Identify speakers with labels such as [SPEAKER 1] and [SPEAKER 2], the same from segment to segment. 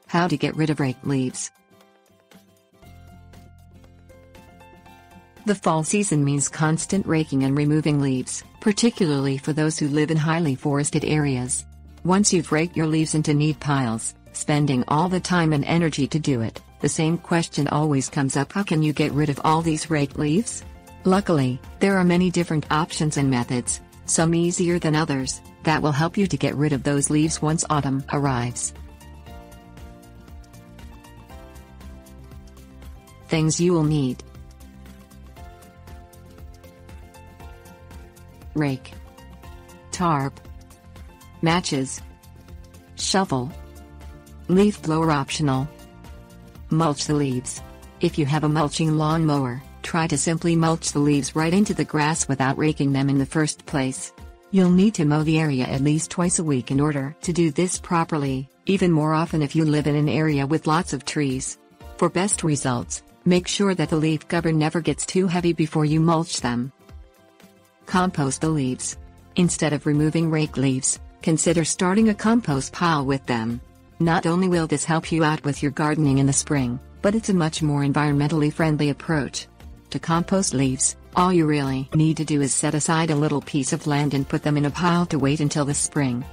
[SPEAKER 1] How to get rid of raked leaves. The fall season means constant raking and removing leaves, particularly for those who live in highly forested areas. Once you've raked your leaves into neat piles, spending all the time and energy to do it, the same question always comes up: how can you get rid of all these raked leaves? Luckily, there are many different options and methods, some easier than others, that will help you to get rid of those leaves once autumn arrives. Things you will need: rake, tarp, matches, shovel, leaf blower optional. Mulch the leaves. If you have a mulching lawn mower, try to simply mulch the leaves right into the grass without raking them in the first place. You'll need to mow the area at least twice a week in order to do this properly, even more often if you live in an area with lots of trees. For best results, make sure that the leaf cover never gets too heavy before you mulch them. Compost the leaves. Instead of removing raked leaves, consider starting a compost pile with them. Not only will this help you out with your gardening in the spring, but it's a much more environmentally friendly approach. To compost leaves, all you really need to do is set aside a little piece of land and put them in a pile to wait until the spring.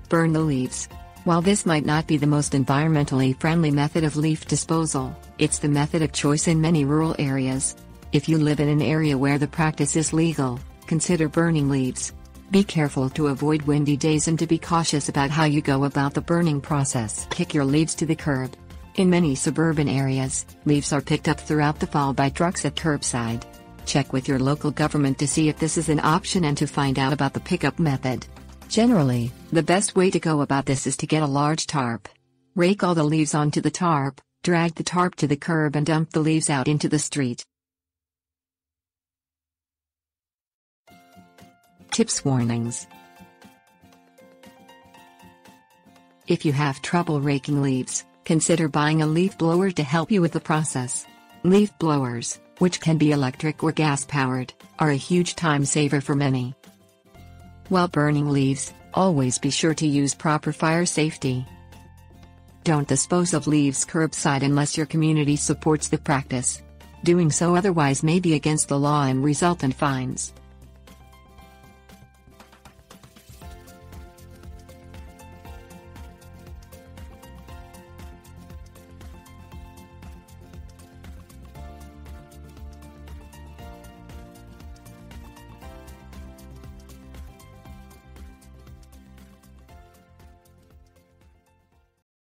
[SPEAKER 1] Burn the leaves. While this might not be the most environmentally friendly method of leaf disposal, it's the method of choice in many rural areas. If you live in an area where the practice is legal, consider burning leaves. Be careful to avoid windy days and to be cautious about how you go about the burning process. Kick your leaves to the curb. In many suburban areas, leaves are picked up throughout the fall by trucks at curbside. Check with your local government to see if this is an option and to find out about the pickup method. Generally, the best way to go about this is to get a large tarp. Rake all the leaves onto the tarp, drag the tarp to the curb and dump the leaves out into the street. Tips: warnings. If you have trouble raking leaves, consider buying a leaf blower to help you with the process. Leaf blowers, which can be electric or gas-powered, are a huge time saver for many. While burning leaves, always be sure to use proper fire safety. Don't dispose of leaves curbside unless your community supports the practice. Doing so otherwise may be against the law and result in fines.